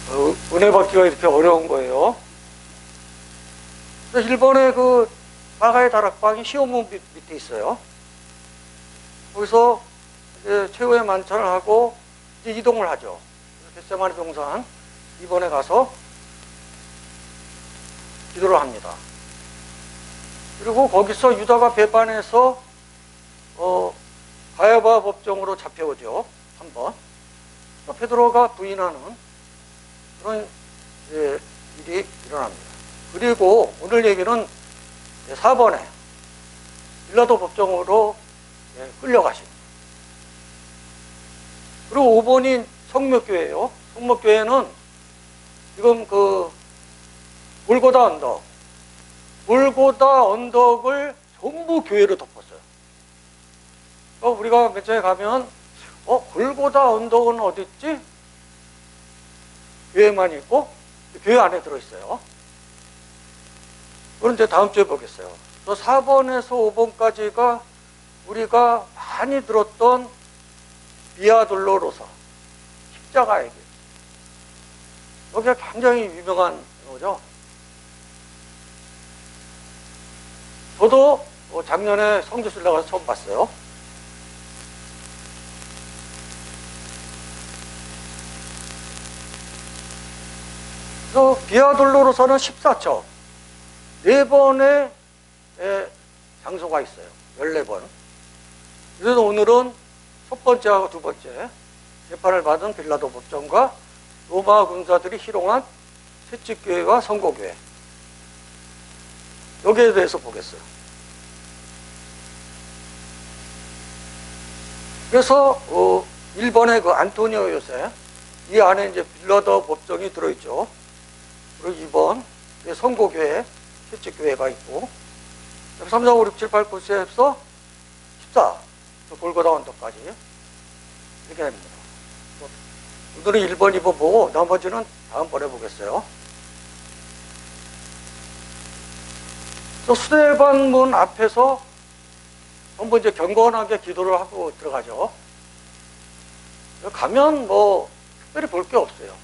은혜 받기가 이렇게 어려운 거예요. 그래서 일본의 그 마가의 다락방이 시오문 밑에 있어요. 거기서 이제 최후의 만찬을 하고 이제 이동을 하죠. 겟세마네 동산 이번에 가서 기도를 합니다. 그리고 거기서 유다가 배반해서 가야바 법정으로 잡혀오죠. 한번. 베드로가 부인하는 그런 일이 일어납니다. 그리고 오늘 얘기는 4번에 빌라도 법정으로 끌려가십니다. 그리고 5번이 성묘교회예요. 성묘교회는 지금 그 골고다 언덕, 골고다 언덕을 전부 교회로 덮었어요. 우리가 맨 처음에 가면 골고다 언덕은 어디 있지? 교회만 있고 교회 안에 들어있어요. 그건 이제 다음 주에 보겠어요. 또 4번에서 5번까지가 우리가 많이 들었던 비아 돌로로사 십자가의 길. 여기가 굉장히 유명한 거죠. 저도 작년에 성지순례 가서 처음 봤어요. 그래서 비아 돌로로사는 14척 4번의 장소가 있어요. 14번. 그래서 오늘은 첫 번째하고 두 번째 재판을 받은 빌라도 법정과 로마 군사들이 희롱한 채찍교회와 성고교회, 여기에 대해서 보겠어요. 그래서 1번의 그 안토니오 요새, 이 안에 이제 빌라도 법정이 들어있죠. 그리고 2번 성고교회, 채찍교회가 있고 3, 4, 5, 6, 7, 8, 9, 10에서 14 골고다 언덕까지 이렇게 됩니다. 오늘은 1번, 2번 보고 나머지는 다음번에 보겠어요. 수대반 문 앞에서 전부 이제 경건하게 기도를 하고 들어가죠. 가면 뭐 특별히 볼 게 없어요.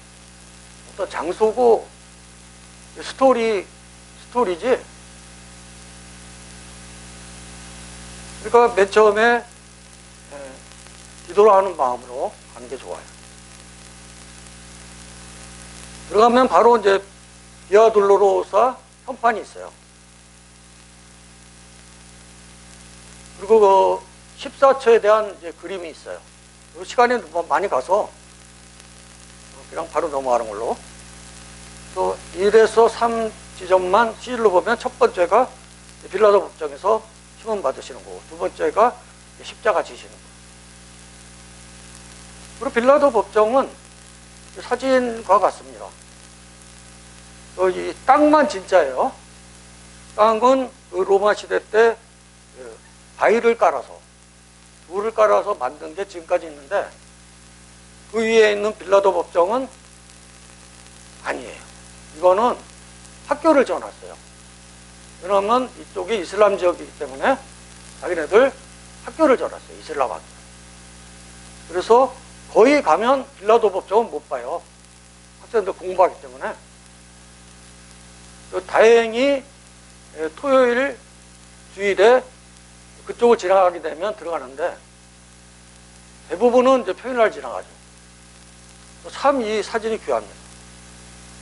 어떤 장소고 스토리지. 그러니까 맨 처음에 기도를 하는 마음으로 가는 게 좋아요. 들어가면 바로 이제 비아 돌로로사 현판이 있어요. 그리고 그 14처에 대한 이제 그림이 있어요. 시간이 많이 가서 그냥 바로 넘어가는 걸로. 또 1에서 3 지점만 시일로 보면 첫 번째가 빌라도 법정에서 심은 받으시는 거고, 두 번째가 십자가 지시는 거. 그리고 빌라도 법정은 사진과 같습니다. 이 땅만 진짜예요. 땅은 그 로마 시대 때 바위를 깔아서, 돌을 깔아서 만든 게 지금까지 있는데, 그 위에 있는 빌라도 법정은 아니에요. 이거는 학교를 지어놨어요. 왜냐하면 이쪽이 이슬람 지역이기 때문에 자기네들 학교를 지어놨어요. 이슬람 학교. 그래서 거기 가면 빌라도 법정은 못 봐요. 학생들 공부하기 때문에. 다행히 토요일 주일에 그쪽을 지나가게 되면 들어가는데 대부분은 이제 평일날 지나가죠. 참 이 사진이 귀합니다.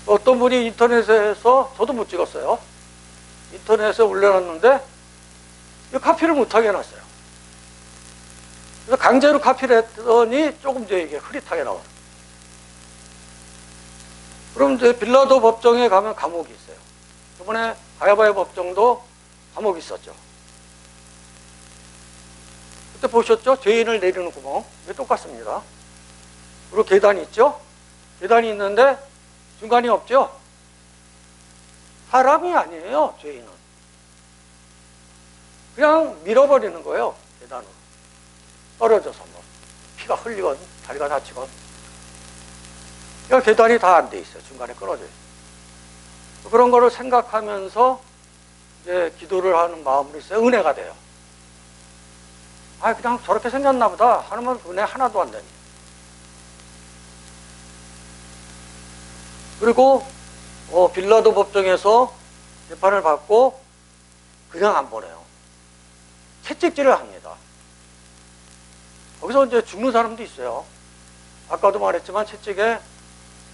어떤 분이 인터넷에서, 저도 못 찍었어요. 인터넷에 올려놨는데 카피를 못하게 해놨어요. 그래서 강제로 카피를 했더니 조금 이제 이게 흐릿하게 나와요. 그럼 이제 빌라도 법정에 가면 감옥이 있어요. 이번에 가야바의 법정도 감옥이 있었죠. 그때 보셨죠? 죄인을 내리는 구멍. 이게 똑같습니다. 그리고 계단이 있죠? 계단이 있는데 중간이 없죠? 사람이 아니에요, 죄인은. 그냥 밀어버리는 거예요, 계단으로. 떨어져서 뭐 피가 흘리건 다리가 다치건. 그러니까 계단이 다 안 돼 있어요. 중간에 끊어져 있어요. 그런 거를 생각하면서 이제 기도를 하는 마음으로 있어요. 은혜가 돼요. 그냥 저렇게 생겼나 보다 하면 은혜 하나도 안 되니. 그리고 빌라도 법정에서 재판을 받고 그냥 안 보내요. 채찍질을 합니다. 거기서 이제 죽는 사람도 있어요. 아까도 말했지만 채찍에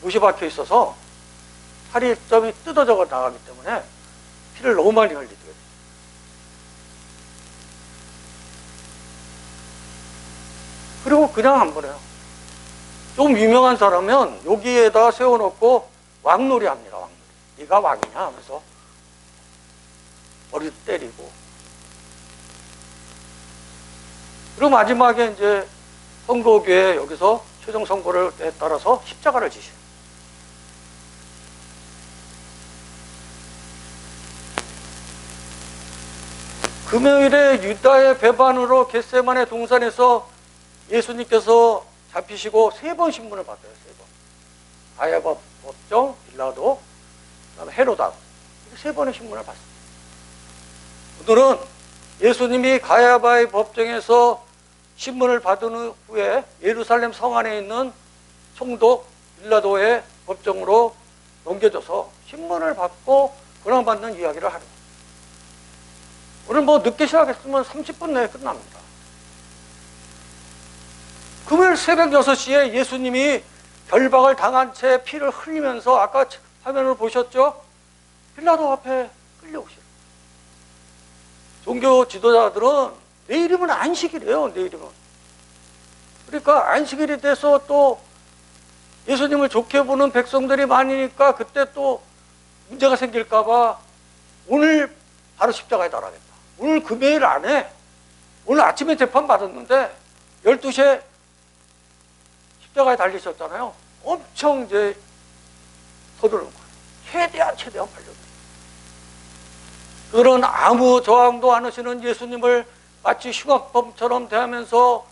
못이 박혀 있어서 살점이 뜯어져 나가기 때문에 피를 너무 많이 흘리게 돼요. 그리고 그냥 안 보내요. 좀 유명한 사람은 여기에다 세워놓고 왕놀이 합니다. 왕놀이. 네가 왕이냐 하면서 머리도 때리고. 그리고 마지막에 이제 선거교회 여기서 최종 선거를 따라서 십자가를 지셔요. 금요일에 유다의 배반으로 겟세마네 동산에서 예수님께서 잡히시고 3번 신문을 받아요. 3번. 가야바 법정, 빌라도, 그다음에 헤로다. 3번의 신문을 받습니다. 오늘은 예수님이 가야바의 법정에서 신문을 받은 후에 예루살렘 성 안에 있는 총독 빌라도의 법정으로 넘겨져서 신문을 받고 고난받는 이야기를 하는 거예요. 오늘 뭐 늦게 시작했으면 30분 내에 끝납니다. 금요일 새벽 6시에 예수님이 결박을 당한 채 피를 흘리면서 아까 화면을 보셨죠? 빌라도 앞에 끌려오시죠. 종교 지도자들은 내일이면 안식일이에요. 내일이면. 그러니까 안식일이 돼서 또 예수님을 좋게 보는 백성들이 많으니까 그때 또 문제가 생길까 봐 오늘 바로 십자가에 달아야겠다. 오늘 금요일 안에 오늘 아침에 재판 받았는데 12시에 십자가에 달리셨잖아요. 엄청 이제 서두르는 거예요. 최대한 발려. 그런 아무 저항도 안 하시는 예수님을 마치 흉악범처럼 대하면서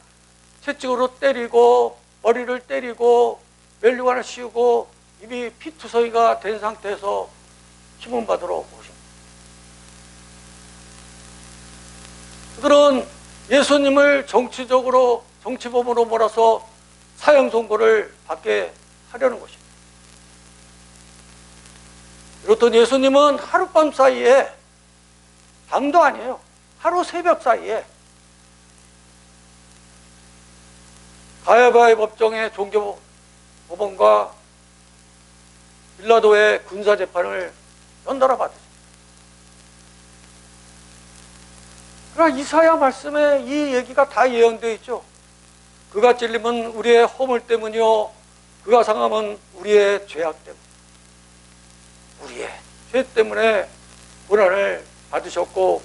채찍으로 때리고 머리를 때리고 멜류관을 씌우고 이미 피투성이가 된 상태에서 신문받으러 오십니다. 그들은 예수님을 정치범으로 몰아서 사형 선고를 받게 하려는 것입니다. 그렇던 예수님은 하룻밤 사이에, 밤도 아니에요. 하루 새벽 사이에 가야바의 법정의 종교법원과 빌라도의 군사재판을 연달아 받으십니다. 그러나 이사야 말씀에 이 얘기가 다 예언되어 있죠. 그가 찔림은 우리의 허물 때문이요 그가 상함은 우리의 죄악 때문, 우리의 죄 때문에 고난을 받으셨고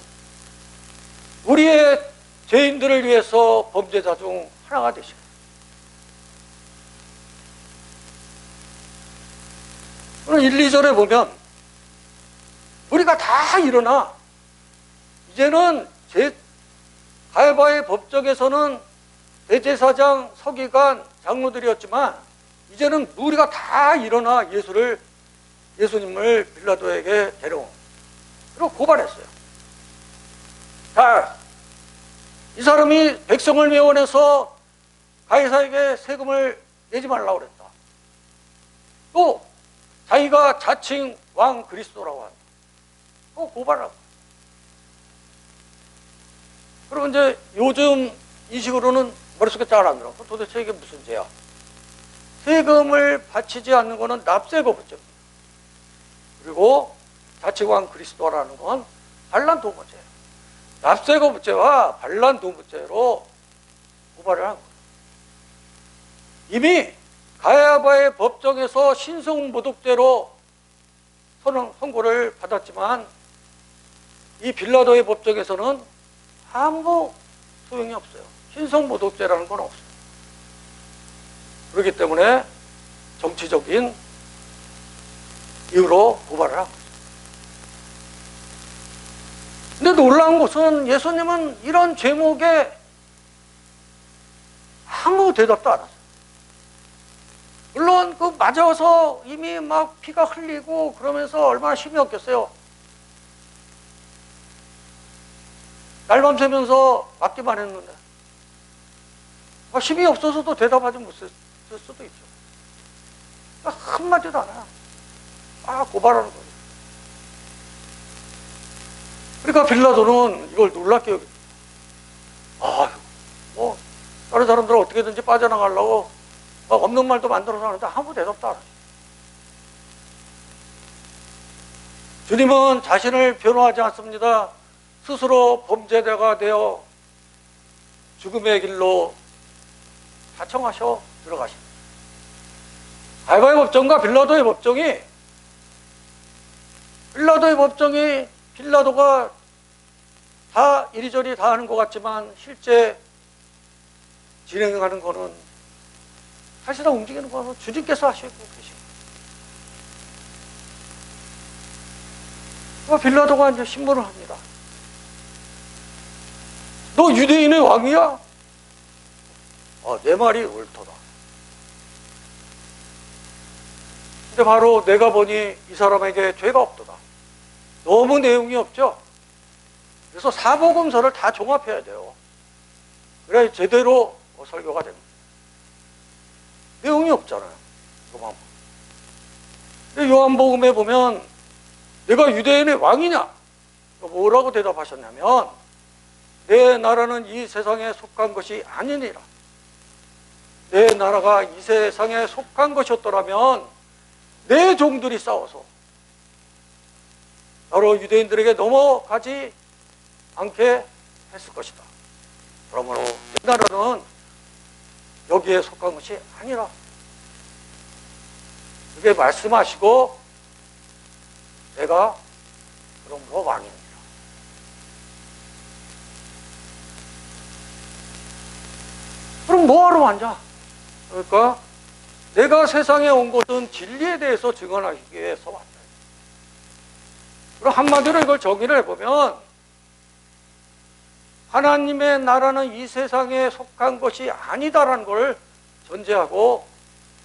우리의 죄인들을 위해서 범죄자 중 하나가 되시고, 오늘 1, 2절에 보면 우리가 다 일어나 이제는 가야바의 법정에서는 대제사장, 서기관, 장로들이었지만 이제는 우리가 다 일어나 예수님을 빌라도에게 데려온, 그리고 고발했어요. 자, 이 사람이 백성을 매원해서 가이사에게 세금을 내지 말라고 그랬다. 또 자기가 자칭 왕 그리스도라고 한다. 또 고발하고. 그리고 이제 요즘 이 식으로는 머릿속에 잘 안 들어. 도대체 이게 무슨 죄야? 세금을 바치지 않는 것은 납세거부죄입니다. 그리고 자치왕 그리스도라는 건 반란도모죄예요. 납세거부죄와 반란도모죄로 고발을 한 거예요. 이미 가야바의 법정에서 신성모독죄로 선고를 받았지만 이 빌라도의 법정에서는 아무 소용이 없어요. 신성모독죄라는 건 없어요. 그렇기 때문에 정치적인 이유로 고발을 한 거죠. 근데 놀라운 것은 예수님은 이런 제목에 아무 대답도 안 하세요. 물론 그 맞아서 이미 막 피가 흘리고 그러면서 얼마나 힘이 없겠어요. 날밤 새면서 맞기만 했는데 힘이 없어서도 대답하지 못했을 수도 있죠. 한마디도 안 해요. 고발하는 거예요. 그러니까 빌라도는 이걸 놀랍게 여겼죠. 뭐 다른 사람들은 어떻게든지 빠져나가려고 막 없는 말도 만들어서 하는데 아무 대답도 안 하죠. 주님은 자신을 변호하지 않습니다. 스스로 범죄자가 되어 죽음의 길로 자청하셔 들어가십니다. 가이바의 법정과 빌라도의 법정이, 빌라도가 다 이리저리 다 하는 것 같지만 실제 진행하는 거는, 사실상 움직이는 거는 주님께서 하시고 계십니다. 빌라도가 이제 신문을 합니다. 너 유대인의 왕이야? 내 말이 옳도다. 근데 바로 내가 보니 이 사람에게 죄가 없도다. 너무 내용이 없죠? 그래서 사복음서를 다 종합해야 돼요. 그래야 제대로 설교가 됩니다. 내용이 없잖아요. 요한복음에 보면 내가 유대인의 왕이냐? 뭐라고 대답하셨냐면 내 나라는 이 세상에 속한 것이 아니니라. 내 나라가 이 세상에 속한 것이었더라면 내 종들이 싸워서 바로 유대인들에게 넘어가지 않게 했을 것이다. 그러므로 내 나라는 여기에 속한 것이 아니라. 그게 말씀하시고 내가 그러므로 왕입니다. 그럼 뭐하러 앉아? 그러니까 내가 세상에 온 것은 진리에 대해서 증언하기 위해서 왔다. 그럼 한마디로 이걸 정의를 해보면 하나님의 나라는 이 세상에 속한 것이 아니다라는 걸 전제하고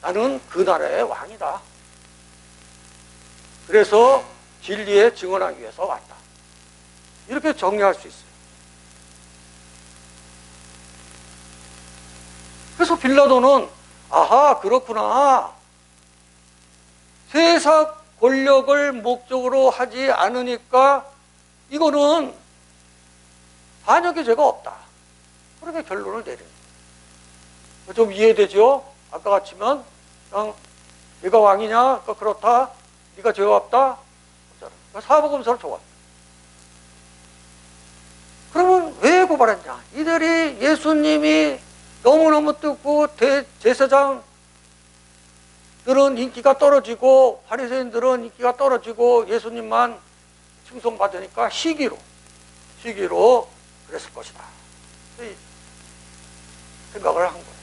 나는 그 나라의 왕이다. 그래서 진리에 증언하기 위해서 왔다. 이렇게 정리할 수 있어요. 그래서 빌라도는 아하, 그렇구나. 세상 권력을 목적으로 하지 않으니까 이거는 반역의 죄가 없다. 그렇게 결론을 내립니다. 좀 이해되죠? 아까 같으면 그냥 네가 왕이냐? 그렇다. 네가 죄가 없다. 사복음서를 적었다. 그러면 왜 고발했냐? 이들이 예수님이 너무너무 뜨고 제사장들은 인기가 떨어지고 바리새인들은 인기가 떨어지고 예수님만 칭송받으니까 시기로 그랬을 것이다. 생각을 한 거예요.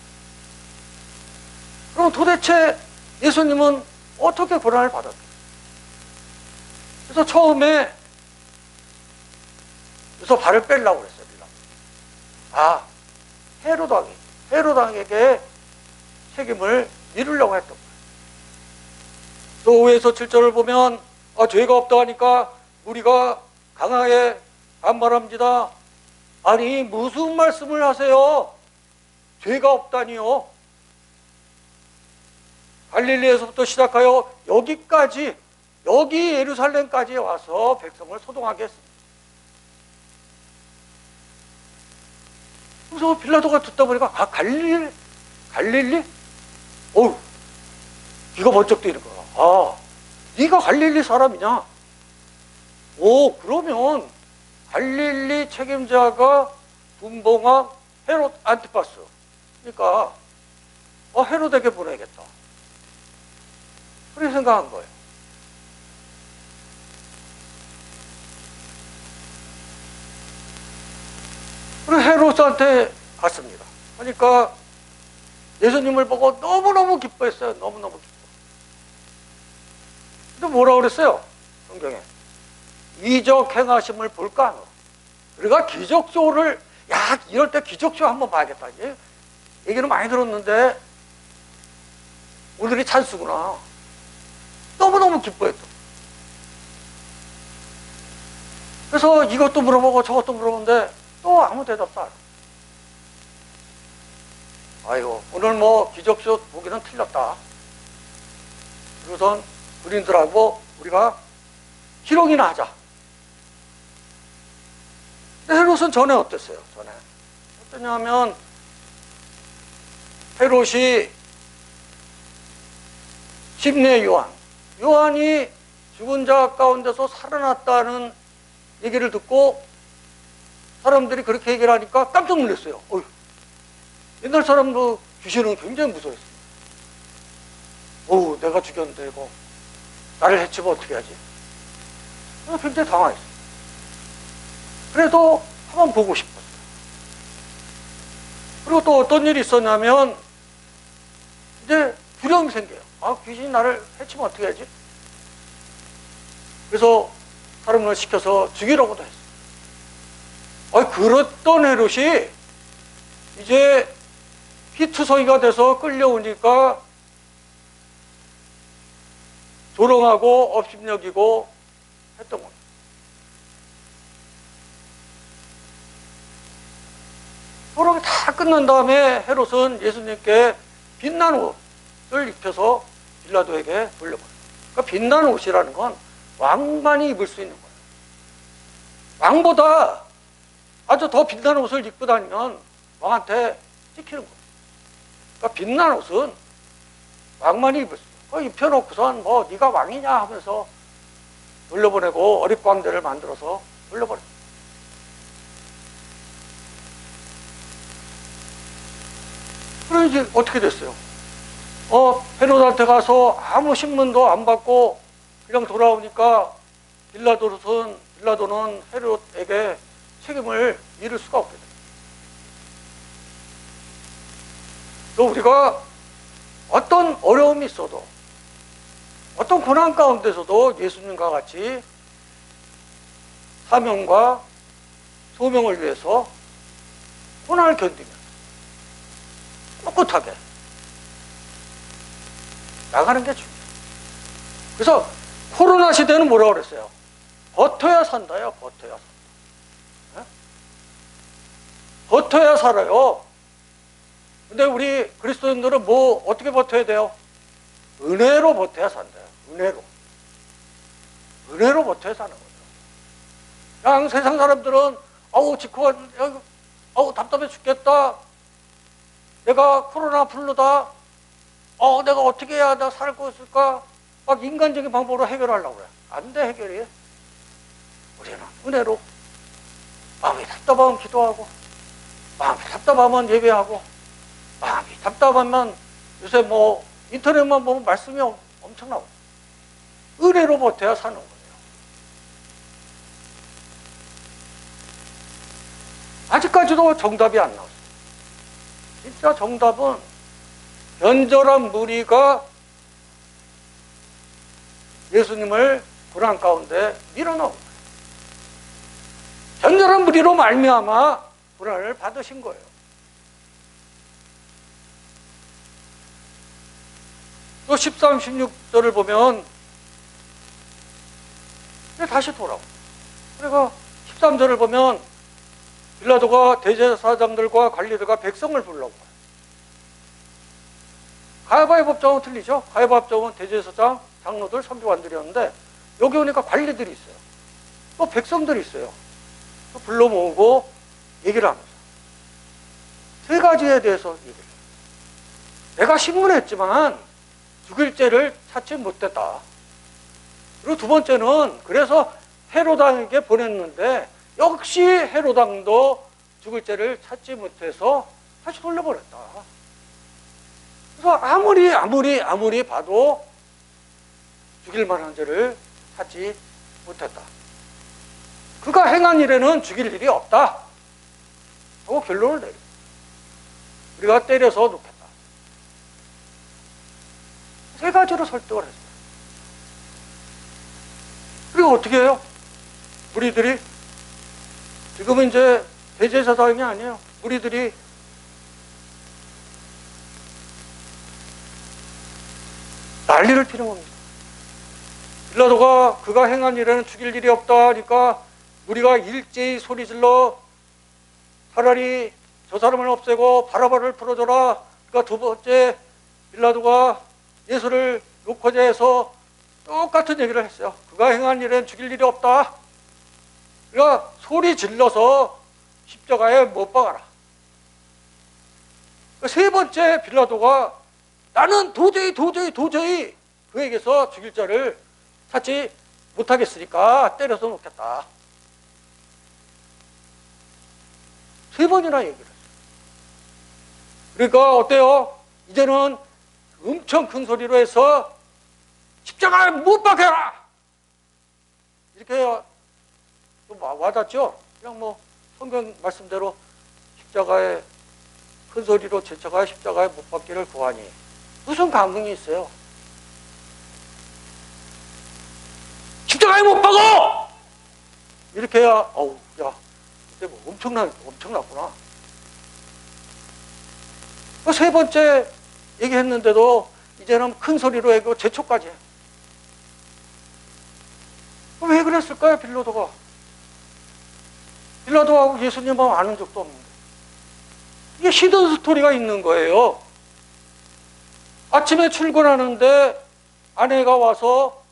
그럼 도대체 예수님은 어떻게 고난을 받았을까? 그래서 처음에 그래서 발을 빼려고 그랬어요. 헤로당에게 책임을 미루려고 했던 거예요. 또 5에서 7절을 보면 죄가 없다 하니까 우리가 강하게 반발합니다. 아니 무슨 말씀을 하세요? 죄가 없다니요. 갈릴리에서부터 시작하여 여기 예루살렘까지 와서 백성을 소동하게 했습니다. 그래서 빌라도가 듣다 보니까 갈릴리? 어우, 귀가 번쩍 뜨이는 거야. 네가 갈릴리 사람이냐? 그러면 갈릴리 책임자가 분봉왕 헤롯 안티파스. 그러니까 헤롯에게 보내야겠다. 그렇게 생각한 거예요. 그리고 헤롯한테 갔습니다. 그러니까 예수님을 보고 너무너무 기뻐했어요. 너무너무 기뻐. 근데 뭐라고 그랬어요? 성경에. 이적 행하심을 볼까 하노라. 우리가 기적쇼를, 이럴 때 기적쇼 한번 봐야겠다. 얘기는 많이 들었는데 오늘이 찬스구나. 너무너무 기뻐했죠. 그래서 이것도 물어보고 저것도 물어보는데 또 아무 대답도 안 해요. 아이고, 오늘 기적쇼 보기는 틀렸다. 그러고선 군인들하고 우리가 희롱이나 하자. 근데 헤롯은 전에 어땠어요? 전에 어떠냐면 헤롯이 심내 요한이 죽은 자 가운데서 살아났다는 얘기를 듣고 사람들이 그렇게 얘기를 하니까 깜짝 놀랐어요. 어휴, 옛날 사람도 귀신은 굉장히 무서워했어요. 어우, 내가 죽였는데 이거 나를 해치면 어떻게 하지? 굉장히 당황했어요. 그래도 한번 보고 싶었어요. 그리고 또 어떤 일이 있었냐면 이제 두려움이 생겨요. 아, 귀신이 나를 해치면 어떻게 하지? 그래서 사람을 시켜서 죽이라고도 했어요. 그랬던 헤롯이 이제 피투성이가 돼서 끌려오니까 조롱하고 업신여기고 했던 겁니다. 조롱이 다 끝난 다음에 헤롯은 예수님께 빛나는 옷을 입혀서 빌라도에게 돌려버려요. 그러니까 빛나는 옷이라는 건 왕만이 입을 수 있는 거예요. 왕보다 아주 더 빛나는 옷을 입고 다니면 왕한테 찍히는 거예요. 그러니까 빛나는 옷은 왕만이 입을 수 있어요. 그거 입혀놓고선 뭐 네가 왕이냐 하면서 돌려보내고 어릿광대를 만들어서 돌려버려요. 그럼 이제 어떻게 됐어요? 헤롯한테 가서 아무 신문도 안 받고 그냥 돌아오니까 빌라도는 헤롯에게 책임을 미룰 수가 없게 됩니다. 또 우리가 어떤 어려움이 있어도 어떤 고난 가운데서도 예수님과 같이 사명과 소명을 위해서 고난을 견디며 꿋꿋하게 나가는 게 중요해요. 그래서 코로나 시대는 뭐라고 그랬어요? 버텨야 산다요. 버텨야 산다. 네? 버텨야 살아요. 근데 우리 그리스도인들은 뭐 어떻게 버텨야 돼요? 은혜로 버텨야 산대요. 은혜로 버텨야 사는 거죠. 그냥 세상 사람들은 아우 답답해 죽겠다. 내가 코로나 블루다. 내가 어떻게 해야 나 살고 있을까? 막 인간적인 방법으로 해결하려고 그래. 안 돼, 해결이. 우리는 은혜로 마음이 답답하면 기도하고, 마음이 답답하면 예배하고, 마음이 답답하면 요새 뭐 인터넷만 보면 말씀이 엄청나고 은혜로 버텨야 사는 거예요. 아직까지도 정답이 안 나왔어요. 진짜 정답은 견절한 무리가 예수님을 고난 가운데 밀어넣은 거예요. 견절한 무리로 말미암아 고난을 받으신 거예요. 또 13, 16절을 보면 다시 돌아오고, 그리고 13절을 보면 빌라도가 대제사장들과 관리들과 백성을 불러온 거예요. 가야바의 법정은 틀리죠. 가야바 법정은 대제사장, 장로들, 선교관들이었는데 여기 오니까 관리들이 있어요. 또 백성들이 있어요. 또 불러 모으고 얘기를 하면서 세 가지에 대해서 얘기를 해요. 내가 신문했지만 죽일 죄를 찾지 못했다. 그리고 두 번째는 그래서 헤로당에게 보냈는데 역시 헤로당도 죽을 죄를 찾지 못해서 다시 돌려보냈다. 그래서 아무리 봐도 죽일 만한 죄를 찾지 못했다. 그가 행한 일에는 죽일 일이 없다. 하고 결론을 내려. 우리가 때려서 놓겠다. 세 가지로 설득을 했어요. 그리고 어떻게 해요? 무리들이 지금은 이제 대제사장이 아니에요. 무리들이 난리를 피는 겁니다. 빌라도가 그가 행한 일에는 죽일 일이 없다 하니까 우리가 일제히 소리질러 차라리 저 사람을 없애고 바라바를 풀어줘라. 그러니까 두 번째 빌라도가 예수를 놓고자 해서 똑같은 얘기를 했어요. 그가 행한 일은 죽일 일이 없다. 그러니까 소리 질러서 십자가에 못 박아라. 세 번째 빌라도가 나는 도저히 그에게서 죽일 자를 찾지 못하겠으니까 때려서 놓겠다. 세 번이나 얘기를 했어요. 그러니까 어때요? 이제는 엄청 큰 소리로 해서 십자가에 못 박혀라! 이렇게 좀 와닿죠? 그냥 뭐 성경 말씀대로 십자가에 큰 소리로 제쳐가 십자가에 못 박기를 구하니 무슨 감흥이 있어요? 십자가에 못 박어! 이렇게 해야 어우 야 그때 뭐 엄청났구나. 세 번째 얘기했는데도 이제는 큰 소리로 하고 제초까지 해. 왜 그랬을까요? 빌라도가. 빌라도하고 예수님하고 아는 적도 없는데. 이게 히든 스토리가 있는 거예요. 아침에 출근하는데 아내가 와서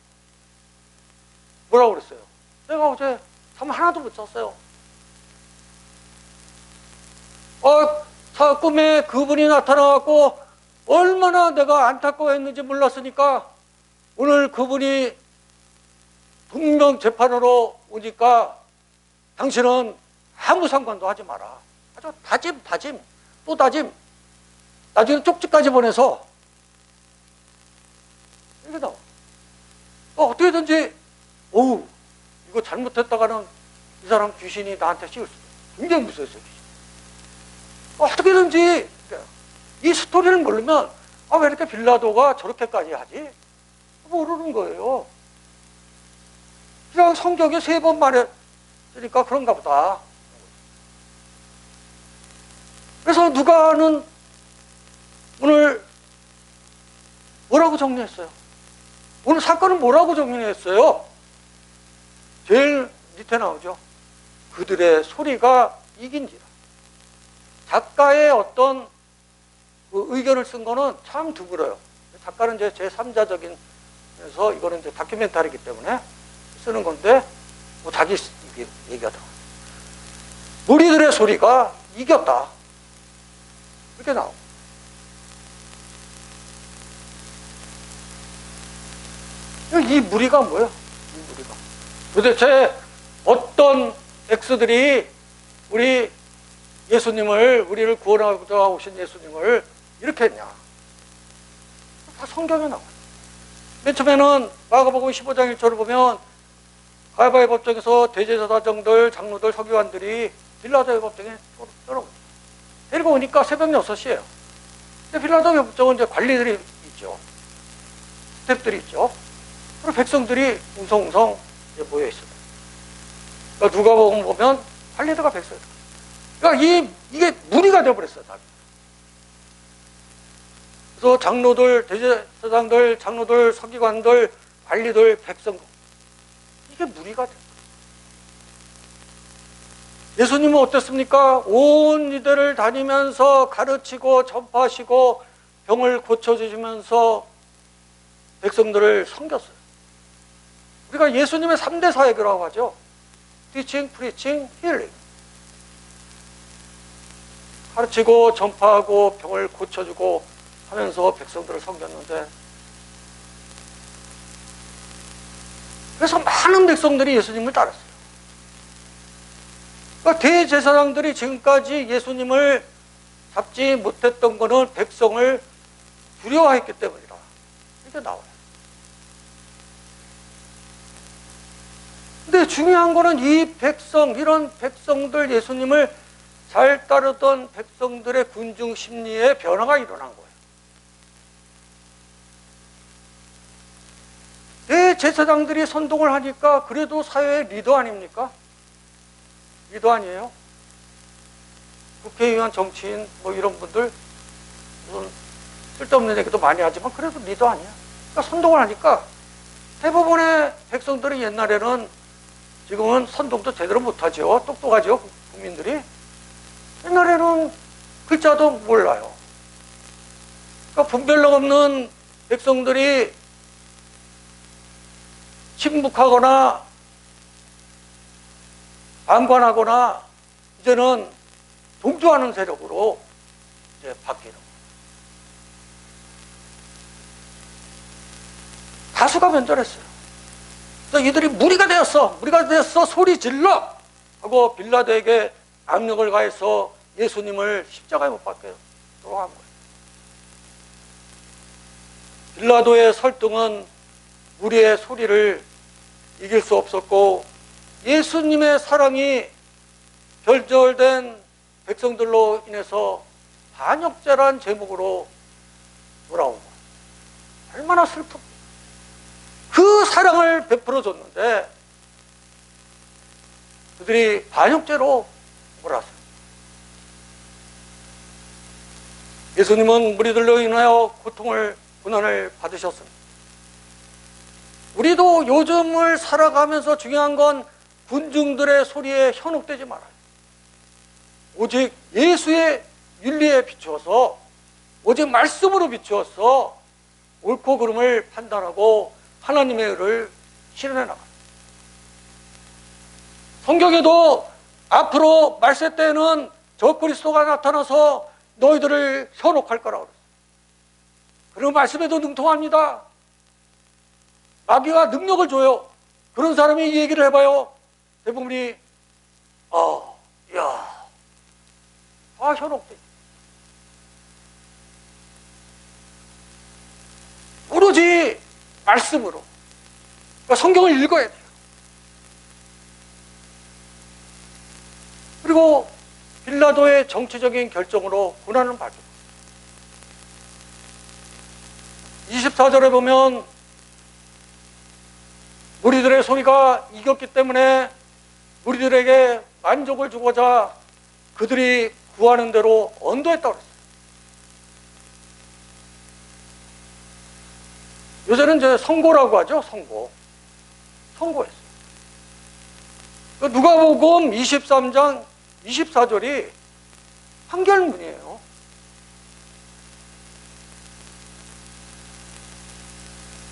뭐라고 그랬어요? 내가 어제 잠 하나도 못 잤어요. 꿈에 그분이 나타나갖고 얼마나 내가 안타까워했는지 몰랐으니까 오늘 그분이 분명 재판으로 오니까 당신은 아무 상관도 하지 마라. 아주 다짐, 또 다짐. 나중에 쪽지까지 보내서 이게 나와. 어떻게든지 이거 잘못했다가는 이 사람 귀신이 나한테 씌울 수 있어. 굉장히 무서웠어요. 귀신. 어떻게든지 이 스토리를 모르면 왜 이렇게 빌라도가 저렇게까지 하지? 모르는 거예요. 그냥 성경에 3번 말했으니까 그런가 보다. 그래서 누가는 오늘 뭐라고 정리했어요? 오늘 사건은 뭐라고 정리했어요? 제일 밑에 나오죠. 그들의 소리가 이긴지라. 작가의 어떤 그 의견을 쓴 거는 참 드물어요. 작가는 이제 제3자적인, 그래서 이거는 이제 다큐멘터리이기 때문에 쓰는 건데, 뭐 자기 얘기하다. 무리들의 소리가 이겼다. 이렇게 나오고. 이 무리가 뭐예요? 이 무리가. 도대체 어떤 X들이 우리 예수님을, 우리를 구원하고자 오신 예수님을 이렇게 했냐. 다 성경에 나와요. 맨 처음에는 마가복음 15장 1절을 보면 가야바의 법정에서 대제사장들, 장로들, 서기관들이 빌라도의 법정에 들어오죠. 데리고 오니까 새벽 6시예요. 근데 빌라도의 법정은 이제 관리들이 있죠. 스태프들이 있죠. 그리고 백성들이 웅성웅성 모여 있어요. 그러니까 누가복음 보면 관리들과 백성. 그러니까 이게 무리가 되어버렸어요. 다. 그래서 장로들, 대제사장들, 장로들, 서기관들, 관리들, 백성, 이게 무리가 돼요. 예수님은 어땠습니까? 온 이들을 다니면서 가르치고 전파하시고 병을 고쳐주시면서 백성들을 섬겼어요. 우리가 예수님의 3대 사역이라고 하죠. Teaching, Preaching, Healing. 가르치고 전파하고 병을 고쳐주고 하면서 백성들을 섬겼는데, 그래서 많은 백성들이 예수님을 따랐어요. 그러니까 대제사장들이 지금까지 예수님을 잡지 못했던 것은 백성을 두려워했기 때문이다. 이게 나와요. 근데 중요한 거는 이 백성, 이런 백성들, 예수님을 잘 따르던 백성들의 군중 심리에 변화가 일어난 거예요. 대제사장들이 선동을 하니까 그래도 사회의 리더 아닙니까? 리더 아니에요? 국회의원, 정치인, 뭐 이런 분들, 무슨 쓸데없는 얘기도 많이 하지만 그래도 리더 아니야. 그러니까 선동을 하니까 대부분의 백성들이 옛날에는, 지금은 선동도 제대로 못하죠. 똑똑하죠, 국민들이. 옛날에는 글자도 몰라요. 그러니까 분별력 없는 백성들이 침묵하거나 방관하거나 이제는 동조하는 세력으로 이제 바뀌는 거예요. 다수가 변절했어요. 그래서 이들이 무리가 되었어 소리 질러 하고 빌라도에게 압력을 가해서 예수님을 십자가에 못 박혀요. 돌아간 거예요. 빌라도의 설득은 무리의 소리를 이길 수 없었고 예수님의 사랑이 결절된 백성들로 인해서 반역죄란 제목으로 돌아온 거예요. 얼마나 슬프고 그 사랑을 베풀어 줬는데 그들이 반역죄로 몰았어요. 예수님은 무리들로 인하여 고난을 받으셨습니다. 우리도 요즘을 살아가면서 중요한 건 군중들의 소리에 현혹되지 말아요. 오직 예수의 윤리에 비추어서, 오직 말씀으로 비추어서 옳고 그름을 판단하고 하나님의 의를 실현해 나가요. 성경에도 앞으로 말세 때에는 저 그리스도가 나타나서 너희들을 현혹할 거라고 그랬어요. 그리고 말씀에도 능통합니다. 마귀가 능력을 줘요. 그런 사람이 이 얘기를 해봐요. 대부분이 다 현혹돼. 오로지 말씀으로. 그러니까 성경을 읽어야 돼요. 그리고 빌라도의 정치적인 결정으로 고난을 받죠. 24절에 보면 무리들의 소리가 이겼기 때문에 무리들에게 만족을 주고자 그들이 구하는 대로 언도했다고 그랬어요. 요새는 이제 선고라고 하죠. 선고했어요. 누가복음 23장 24절이 판결문이에요.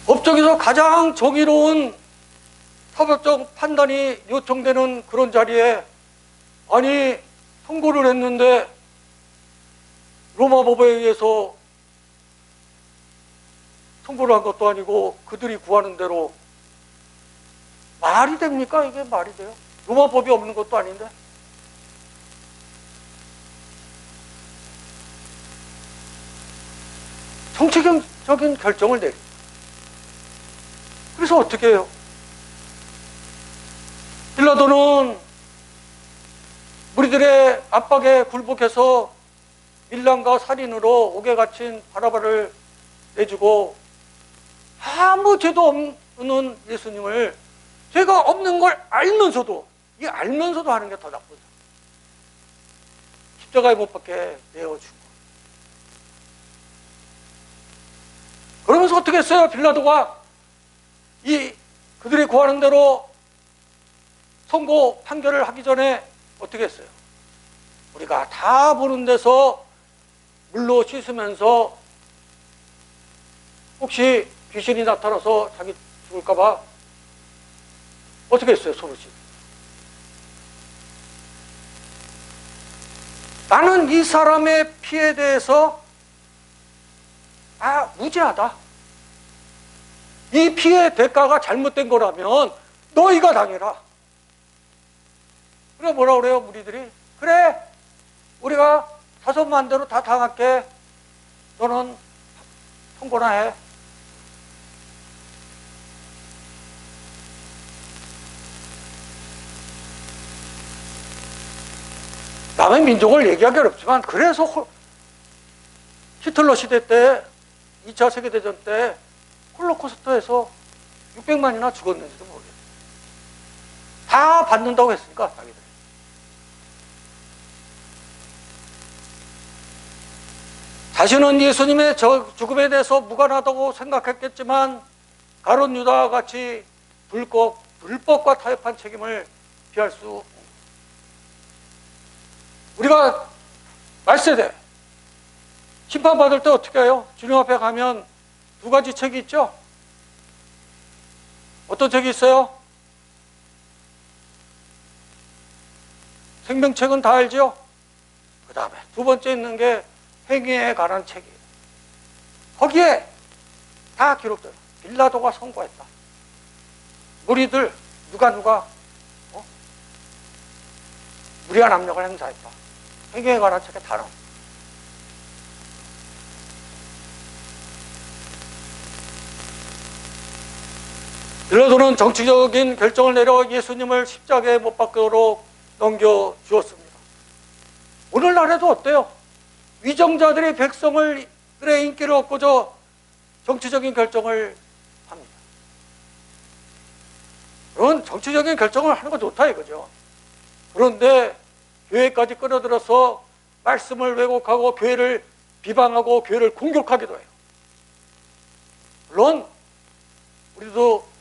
법정에서 가장 정의로운 사법적 판단이 요청되는 그런 자리에 아니 선고를 했는데 로마 법에 의해서 선고를 한 것도 아니고 그들이 구하는 대로 말이 됩니까? 이게 말이 돼요? 로마 법이 없는 것도 아닌데. 정치적인 결정을 내립니다. 그래서 어떻게 해요? 빌라도는 무리들의 압박에 굴복해서 밀란과 살인으로 옥에 갇힌 바라바를 내주고 아무 죄도 없는 예수님을 죄가 없는 걸 알면서도 하는 게 더 나쁘죠. 십자가에 못 박게 내어주고. 그러면서 어떻게 했어요? 빌라도가 그들이 구하는 대로 선고 판결을 하기 전에 어떻게 했어요? 우리가 다 보는 데서 물로 씻으면서 혹시 귀신이 나타나서 자기 죽을까봐 어떻게 했어요? 손을 씻고. 나는 이 사람의 피에 대해서 무죄하다. 이 피의 대가가 잘못된 거라면 너희가 당해라. 그래 뭐라 그래요? 무리들이 그래 우리가 자손만 대로 다 당할게. 너는 선고나 해. 남의 민족을 얘기하기 어렵지만 그래서 히틀러 시대 때 2차 세계대전 때 홀로코스트에서 600만이나 죽었는지도 모르겠어요. 다 받는다고 했으니까 자기들. 자신은 예수님의 죽음에 대해서 무관하다고 생각했겠지만 가룟 유다와 같이 불법과 타협한 책임을 피할 수 없습니다. 우리가 말세대 심판받을 때 어떻게 해요? 주님 앞에 가면 두 가지 책이 있죠. 어떤 책이 있어요? 생명책은 다 알죠? 그 다음에 두 번째 있는 게 행위에 관한 책이에요. 거기에 다 기록돼요. 빌라도가 선고했다. 무리들 누가 무리한 압력을 행사했다. 행위에 관한 책에 다 나옵니다. 빌라도는 정치적인 결정을 내려 예수님을 십자가에 못 박도록 넘겨주었습니다. 오늘날에도 어때요? 위정자들이 백성들의 인기를 얻고자 정치적인 결정을 합니다. 그런 정치적인 결정을 하는 거 좋다 이거죠. 그런데 교회까지 끌어들여서 말씀을 왜곡하고 교회를 비방하고 교회를 공격하기도 해요. 물론 우리도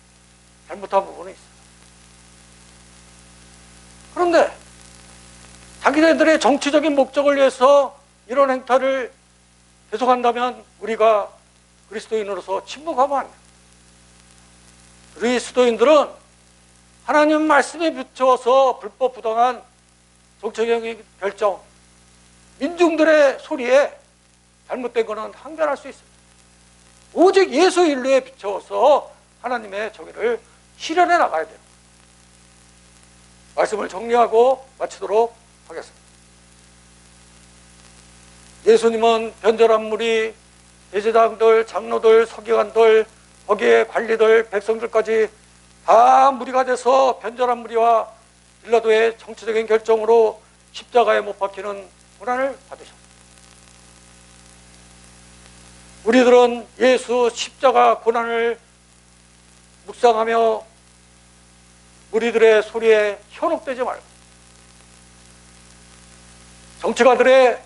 잘못한 부분이 있어요. 그런데 자기네들의 정치적인 목적을 위해서 이런 행태를 계속한다면 우리가 그리스도인으로서 침묵하면 안 돼요. 그리스도인들은 하나님 말씀에 비추어서 불법 부당한 정치적인 결정, 민중들의 소리에 잘못된 것은 항변할 수 있습니다. 오직 예수 인류에 비추어서 하나님의 정의를 실현해 나가야 돼요. 말씀을 정리하고 마치도록 하겠습니다. 예수님은 변절한 무리, 대제사장들, 장로들, 서기관들, 거기에 관리들, 백성들까지 다 무리가 돼서 변절한 무리와 빌라도의 정치적인 결정으로 십자가에 못 박히는 고난을 받으셨습니다. 우리들은 예수 십자가 고난을 묵상하며 우리들의 소리에 현혹되지 말고 정치가들의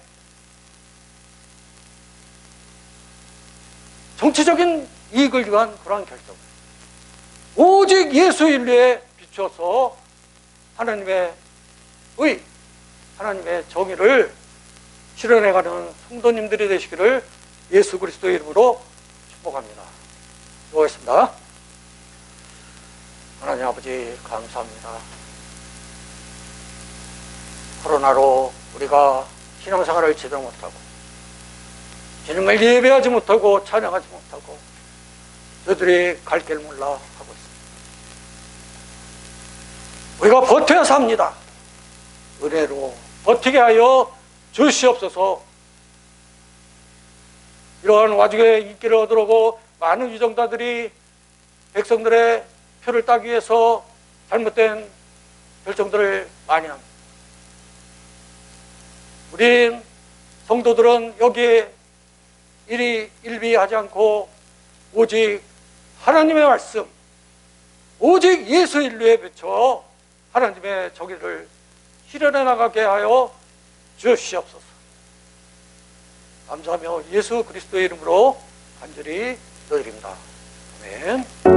정치적인 이익을 위한 그러한 결정, 오직 예수 인류에 비춰서 하나님의 의, 하나님의 정의를 실현해가는 성도님들이 되시기를 예수 그리스도의 이름으로 축복합니다. 기도하겠습니다. 하나님 아버지 감사합니다. 코로나로 우리가 신앙생활을 제대로 못하고 주님을 예배하지 못하고 찬양하지 못하고 저들이 갈 길 몰라 하고 있습니다. 우리가 버텨야 삽니다. 은혜로 버티게 하여 주시옵소서. 이러한 와중에 인기를 얻으려고 많은 위정자들이 백성들의 표를 따기 위해서 잘못된 결정들을 많이 합니다. 우린 성도들은 여기에 일비하지 않고 오직 하나님의 말씀, 오직 예수 인류에 비춰 하나님의 정의를 실현해 나가게 하여 주시옵소서. 감사하며 예수 그리스도의 이름으로 간절히 기도드립니다. 아멘.